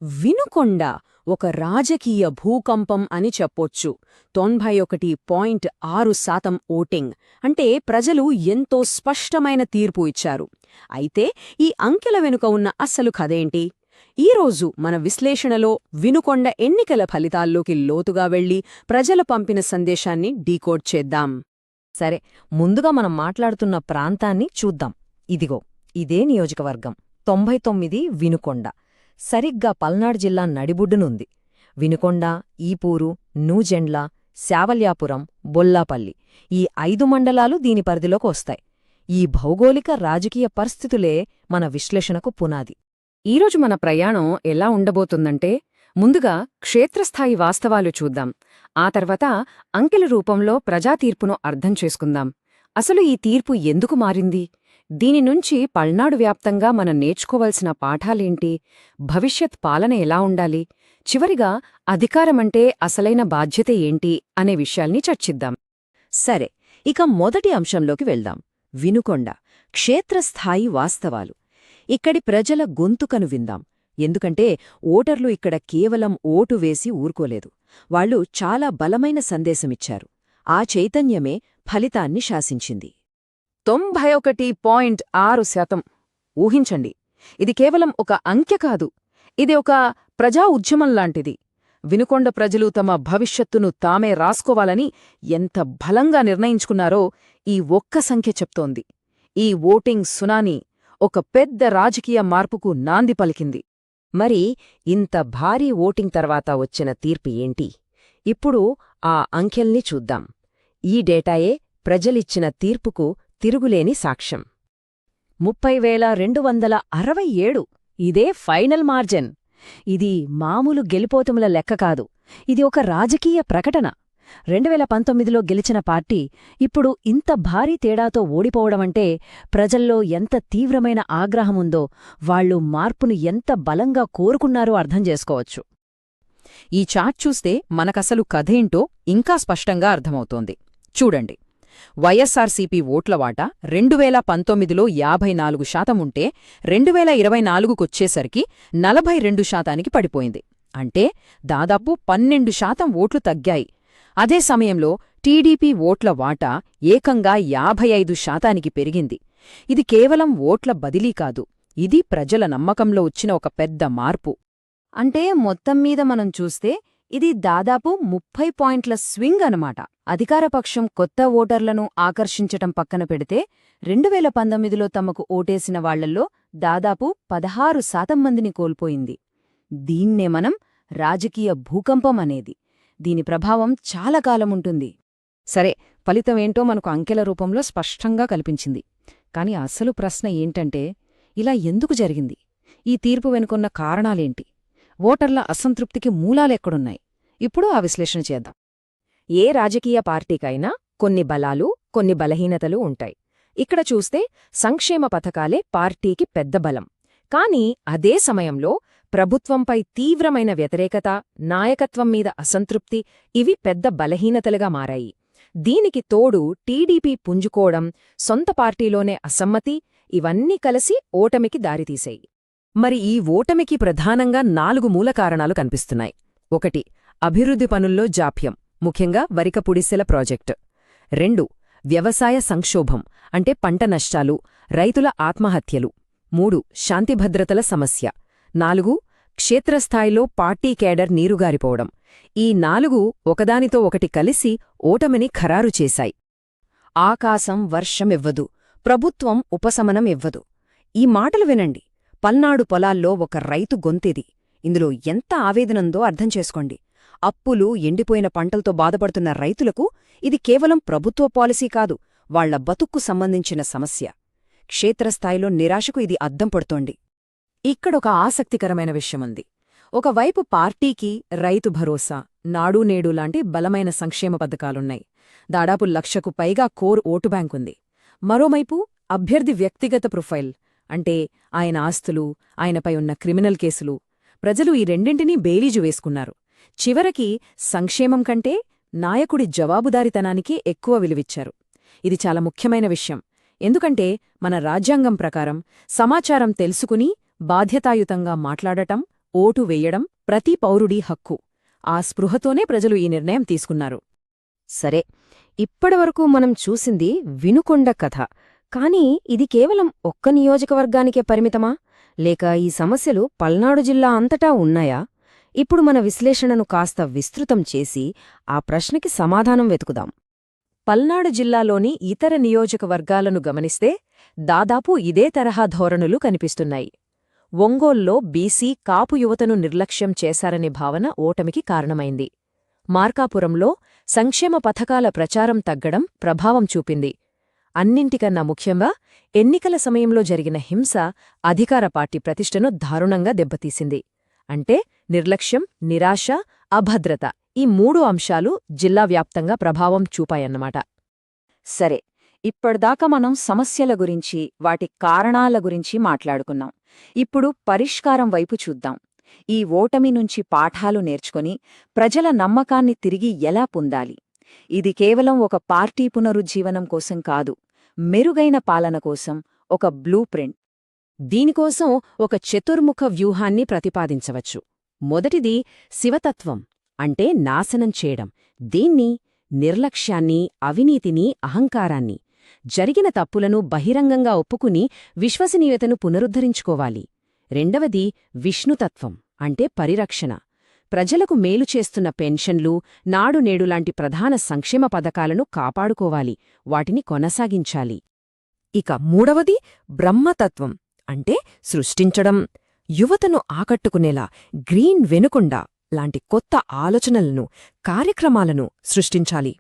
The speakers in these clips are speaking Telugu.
వినుకొండ ఒక రాజకీయ భూకంపం అని చెప్పొచ్చు. 91.6% ఓటింగ్ అంటే ప్రజలు ఎంతో స్పష్టమైన తీర్పు ఇచ్చారు. అయితే ఈ అంకెల వెనుక ఉన్న అస్సలు కథేంటి? ఈరోజు మన విశ్లేషణలో వినుకొండ ఎన్నికల ఫలితాల్లోకి లోతుగా వెళ్లి ప్రజలు పంపిన సందేశాన్ని డీకోడ్ చేద్దాం. సరే, ముందుగా మనం మాట్లాడుతున్న ప్రాంతాన్ని చూద్దాం. ఇదిగో, ఇదే నియోజకవర్గం 99 వినుకొండ. సరిగ్గా పల్నాడు జిల్లా నడిబుడ్డునుంది. వినుకొండ, ఈపూరు, నూజెండ్ల, శావల్యాపురం, బొల్లాపల్లి ఈ 5 మండలాలు దీని పరిధిలోకి వస్తాయి. ఈ భౌగోళిక రాజకీయ పరిస్థితులే మన విశ్లేషణకు పునాది. ఈరోజు మన ప్రయాణం ఎలా ఉండబోతుందంటే, ముందుగా క్షేత్రస్థాయి వాస్తవాలు చూద్దాం. ఆ తర్వాత అంకెల రూపంలో ప్రజాతీర్పును అర్థం చేసుకుందాం. అసలు ఈ తీర్పు ఎందుకు మారింది? దీని నుంచి పల్నాడు వ్యాప్తంగా మనం నేర్చుకోవలసిన పాఠాలేంటి? భవిష్యత్ పాలన ఎలా ఉండాలి? చివరిగా అధికారమంటే అసలైన బాధ్యత ఏంటి అనే విషయాల్ని చర్చిద్దాం. సరే, ఇక మొదటి అంశంలోకి వెళ్దాం. వినుకొండ క్షేత్రస్థాయి వాస్తవాలు. ఇక్కడి ప్రజల గొంతుకను విందాం. ఎందుకంటే ఓటర్లు ఇక్కడ కేవలం ఓటు వేసి ఊరుకోలేదు. వాళ్లు చాలా బలమైన సందేశమిచ్చారు. ఆ చైతన్యమే ఫలితాన్ని శాసించింది. 91.6%. ఊహించండి, ఇది కేవలం ఒక అంకె కాదు, ఇది ఒక ప్రజా ఉద్యమంలాంటిది. వినుకొండ ప్రజలు తమ భవిష్యత్తును తామే రాసుకోవాలని ఎంత బలంగా నిర్ణయించుకున్నారో ఈ ఒక్క సంఖ్య చెప్తోంది. ఈ ఓటింగ్ సునామీ ఒక పెద్ద రాజకీయ మార్పుకు నాంది పలికింది. మరి ఇంత భారీ ఓటింగ్ తర్వాత వచ్చిన తీర్పు ఏంటి? ఇప్పుడు ఆ అంకెల్ని చూద్దాం. ఈ డేటాయే ప్రజలిచ్చిన తీర్పుకు తిరుగులేని సాక్ష్యం. 30,267. ఇదే ఫైనల్ మార్జిన్. ఇది మామూలు గెలిపోతుముల లెక్క కాదు. ఇది ఒక రాజకీయ ప్రకటన. 2019లో గెలిచిన పార్టీ ఇప్పుడు ఇంత భారీ తేడాతో ఓడిపోవడమంటే ప్రజల్లో ఎంత తీవ్రమైన ఆగ్రహముందో, వాళ్లు మార్పును ఎంత బలంగా కోరుకున్నారో అర్థం చేసుకోవచ్చు. ఈ చార్ట్ చూస్తే మనకసలు కథేంటో ఇంకా స్పష్టంగా అర్థమవుతోంది. చూడండి, వైఎస్సార్సీపీ ఓట్ల వాటా 2019లో 54% ఉంటే 2024కొచ్చేసరికి 42%కి పడిపోయింది. అంటే దాదాపు 12% ఓట్లు తగ్గాయి. అదే సమయంలో టీడీపీ ఓట్ల వాటా ఏకంగా 55%కి పెరిగింది. ఇది కేవలం ఓట్ల బదిలీ కాదు, ఇది ప్రజల నమ్మకంలో వచ్చిన ఒక పెద్ద మార్పు. అంటే మొత్తం మీద మనం చూస్తే ఇది దాదాపు 30 పాయింట్ల స్వింగ్ అనమాట. అధికారపక్షం కొత్త ఓటర్లను ఆకర్షించటం పక్కన పెడితే 2019లో తమకు ఓటేసిన వాళ్లల్లో దాదాపు 16% మందిని కోల్పోయింది. దీన్నే మనం రాజకీయ భూకంపం అనేది. దీని ప్రభావం చాలా కాలముంటుంది. సరే, ఫలితమేంటో మనకు అంకెల రూపంలో స్పష్టంగా కల్పించింది. కాని అసలు ప్రశ్న ఏంటంటే, ఇలా ఎందుకు జరిగింది? ఈ తీర్పు వెనుకున్న కారణాలేంటి? ఓటర్ల అసంతృప్తికి మూలాలెక్కడున్నాయి? ఇప్పుడు ఆ విశ్లేషణ చేద్దాం. ఏ రాజకీయ పార్టీకైనా కొన్ని బలాలు, కొన్ని బలహీనతలు ఉంటాయి. ఇక్కడ చూస్తే సంక్షేమ పథకాలే పార్టీకి పెద్ద బలం. కాని అదే సమయంలో ప్రభుత్వంపై తీవ్రమైన వ్యతిరేకత, నాయకత్వం మీద అసంతృప్తి ఇవి పెద్ద బలహీనతలుగా మారాయి. దీనికి తోడు టీడీపీ పుంజుకోవడం, సొంత పార్టీలోనే అసమ్మతి ఇవన్నీ కలిసి ఓటమికి దారితీశాయి. మరి ఈ ఓటమికి ప్రధానంగా 4 మూల కారణాలు కనిపిస్తున్నాయి. 1. అభివృద్ధి పనుల్లో జాప్యం, ముఖ్యంగా వరిక పుడిసెల ప్రాజెక్టు. 2. వ్యవసాయ సంక్షోభం, అంటే పంట నష్టాలు, రైతుల ఆత్మహత్యలు. 3. శాంతిభద్రతల సమస్య. 4. క్షేత్రస్థాయిలో పార్టీ కేడర్ నీరుగారిపోవడం. ఈ 4 ఒకదానితో ఒకటి కలిసి ఓటమిని ఖరారు చేశాయి. ఆకాశం వర్షమివ్వదు, ప్రభుత్వం ఉపశమనం ఇవ్వదు. ఈ మాటలు వినండి. పల్నాడు పొలాల్లో ఒక రైతు గొంతేది. ఇందులో ఎంత ఆవేదనందో అర్థం చేసుకోండి. అప్పులు, ఎండిపోయిన పంటలతో బాధపడుతున్న రైతులకు ఇది కేవలం ప్రభుత్వ పాలసీ కాదు, వాళ్ల బతుక్కు సంబంధించిన సమస్య. క్షేత్రస్థాయిలో నిరాశకు ఇది అద్దం పడుతోంది. ఇక్కడొక ఆసక్తికరమైన విషయముంది. ఒకవైపు పార్టీకి రైతు భరోసా, నాడు నేడు లాంటి బలమైన సంక్షేమ పథకాలున్నాయి. దాదాపు 1,00,000కు పైగా కోర్ ఓటు బ్యాంకుంది. మరోవైపు అభ్యర్థి వ్యక్తిగత ప్రొఫైల్, అంటే ఆయన ఆస్తులు, ఆయనపై ఉన్న క్రిమినల్ కేసులు. ప్రజలు ఈ రెండింటినీ బేలీజు వేసుకున్నారు. చివరికి సంక్షేమం కంటే నాయకుడి జవాబుదారితనానికి ఎక్కువ విలువిచ్చారు. ఇది చాలా ముఖ్యమైన విషయం. ఎందుకంటే మన రాజ్యాంగం ప్రకారం సమాచారం తెలుసుకుని బాధ్యతాయుతంగా మాట్లాడటం, ఓటు వేయడం ప్రతి పౌరుడి హక్కు. ఆ స్పృహతోనే ప్రజలు ఈ నిర్ణయం తీసుకున్నారు. సరే, ఇప్పటివరకు మనం చూసింది వినుకొండ కథ. కానీ ఇది కేవలం ఒక్క నియోజకవర్గానికే పరిమితమా? లేక ఈ సమస్యలు పల్నాడు జిల్లా అంతటా ఉన్నాయా? ఇప్పుడు మన విశ్లేషణను కాస్త విస్తృతం చేసి ఆ ప్రశ్నకి సమాధానం వెతుకుదాం. పల్నాడు జిల్లాలోని ఇతర నియోజకవర్గాలను గమనిస్తే దాదాపు ఇదే తరహా ధోరణులు కనిపిస్తున్నాయి. ఒంగోల్లో బీసీ కాపు యువతను నిర్లక్ష్యం చేశారనే భావన ఓటమికి కారణమైంది. మార్కాపురంలో సంక్షేమ పథకాల ప్రచారం తగ్గడం ప్రభావం చూపింది. అన్నింటికన్నా ముఖ్యంగా ఎన్నికల సమయంలో జరిగిన హింస అధికార పార్టీ ప్రతిష్టను దారుణంగా దెబ్బతీసింది. అంటే నిర్లక్ష్యం, నిరాశ, అభద్రత ఈ 3 అంశాలు జిల్లా వ్యాప్తంగా ప్రభావం చూపాయన్నమాట. సరే, ఇప్పటిదాకా మనం సమస్యల గురించి, వాటి కారణాల గురించి మాట్లాడుకున్నాం. ఇప్పుడు పరిష్కారం వైపు చూద్దాం. ఈ ఓటమి నుంచి పాఠాలు నేర్చుకుని ప్రజల నమ్మకాన్ని తిరిగి ఎలా పొందాలి? ఇది కేవలం ఒక పార్టీ పునరుజ్జీవనం కోసం కాదు, మెరుగైన పాలన కోసం ఒక బ్లూ ప్రింట్. దీనికోసం ఒక చతుర్ముఖ వ్యూహాన్ని ప్రతిపాదించవచ్చు. మొదటిది శివతత్వం, అంటే నాశనం చేయడం. దీన్ని నిర్లక్ష్యాన్ని, అవినీతిని, అహంకారాన్ని, జరిగిన తప్పులను బహిరంగంగా ఒప్పుకుని విశ్వసనీయతను పునరుద్ధరించుకోవాలి. రెండవది విష్ణుతత్వం, అంటే పరిరక్షణ. ప్రజలకు మేలు చేస్తున్న పెన్షన్లు, నాడు నేడులాంటి ప్రధాన సంక్షేమ పథకాలను కాపాడుకోవాలి, వాటిని కొనసాగించాలి. ఇక మూడవది బ్రహ్మతత్వం, అంటే సృష్టించడం. యువతను ఆకట్టుకునేలా గ్రీన్ వెనుకొండ లాంటి కొత్త ఆలోచనలను, కార్యక్రమాలను సృష్టించాలి.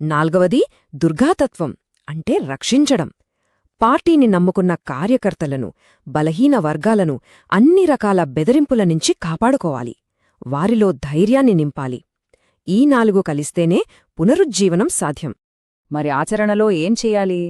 నాల్గవది దుర్గాతత్వం, అంటే రక్షించడం. పార్టీని నమ్ముకున్న కార్యకర్తలను, బలహీన వర్గాలను అన్ని రకాల బెదిరింపుల నుంచి కాపాడుకోవాలి. వారిలో ధైర్యాన్ని నింపాలి. ఈ 4 కలిస్తేనే పునరుజ్జీవనం సాధ్యం. మరి ఆచరణలో ఏం చెయ్యాలి?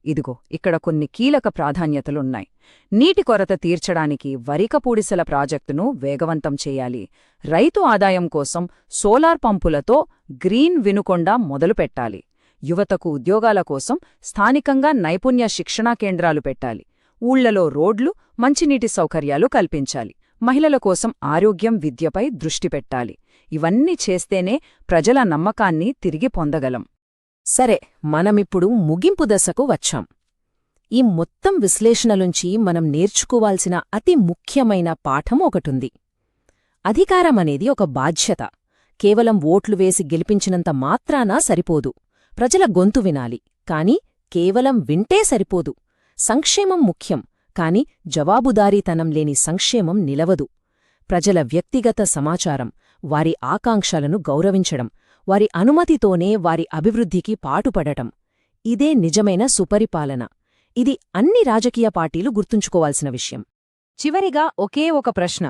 ఇదిగో ఇక్కడ కొన్ని కీలక ప్రాధాన్యతలున్నాయి. నీటి కొరత తీర్చడానికి వరికపూడిసెల ప్రాజెక్టును వేగవంతం చేయాలి. రైతు ఆదాయం కోసం సోలార్ పంపులతో గ్రీన్ వినుకొండ మొదలుపెట్టాలి. యువతకు ఉద్యోగాల కోసం స్థానికంగా నైపుణ్య శిక్షణా కేంద్రాలు పెట్టాలి. ఊళ్లలో రోడ్లు, మంచినీటి సౌకర్యాలు కల్పించాలి. మహిళల కోసం ఆరోగ్యం, విద్యపై దృష్టి పెట్టాలి. ఇవన్నీ చేస్తేనే ప్రజల నమ్మకాన్ని తిరిగి పొందగలం. సరే, మనమిప్పుడు ముగింపు దశకు వచ్చాం. ఈ మొత్తం విశ్లేషణలుంచి మనం నేర్చుకోవాల్సిన అతి ముఖ్యమైన పాఠం ఒకటుంది. అధికారమనేది ఒక బాధ్యత. కేవలం ఓట్లు వేసి గెలిపించినంత మాత్రాన సరిపోదు. ప్రజల గొంతు వినాలి, కాని కేవలం వింటే సరిపోదు. సంక్షేమం ముఖ్యం, కాని జవాబుదారీతనం లేని సంక్షేమం నిలవదు. ప్రజల వ్యక్తిగత సమాచారం, వారి ఆకాంక్షలను గౌరవించడం, వారి అనుమతితోనే వారి అభివృద్ధికి పాటుపడటం, ఇదే నిజమైన సుపరిపాలన. ఇది అన్ని రాజకీయ పార్టీలు గుర్తుంచుకోవాల్సిన విషయం. చివరిగా ఒకే ఒక ప్రశ్న.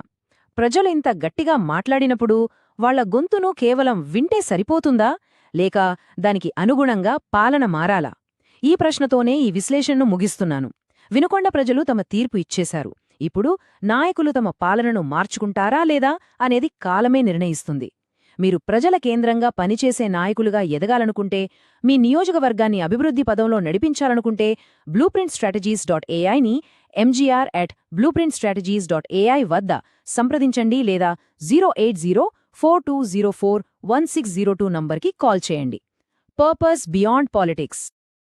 ప్రజలు ఇంత గట్టిగా మాట్లాడినప్పుడు వాళ్ల గొంతును కేవలం వింటే సరిపోతుందా, లేక దానికి అనుగుణంగా పాలన మారాలా? ఈ ప్రశ్నతోనే ఈ విశ్లేషణను ముగిస్తున్నాను. వినుకొండ ప్రజలు తమ తీర్పు ఇచ్చేశారు. ఇప్పుడు నాయకులు తమ పాలనను మార్చుకుంటారా లేదా అనేది కాలమే నిర్ణయిస్తుంది. మీరు ప్రజల కేంద్రంగా పనిచేసే నాయకులుగా ఎదగాలనుకుంటే, మీ నియోజకవర్గాన్ని అభివృద్ధి పదంలో నడిపించాలనుకుంటే blueprintstrategies.ai ని mgr@blueprintstrategies.ai వద్ద సంప్రదించండి లేదా 08042041602 నంబర్కి కాల్ చేయండి. Purpose beyond politics.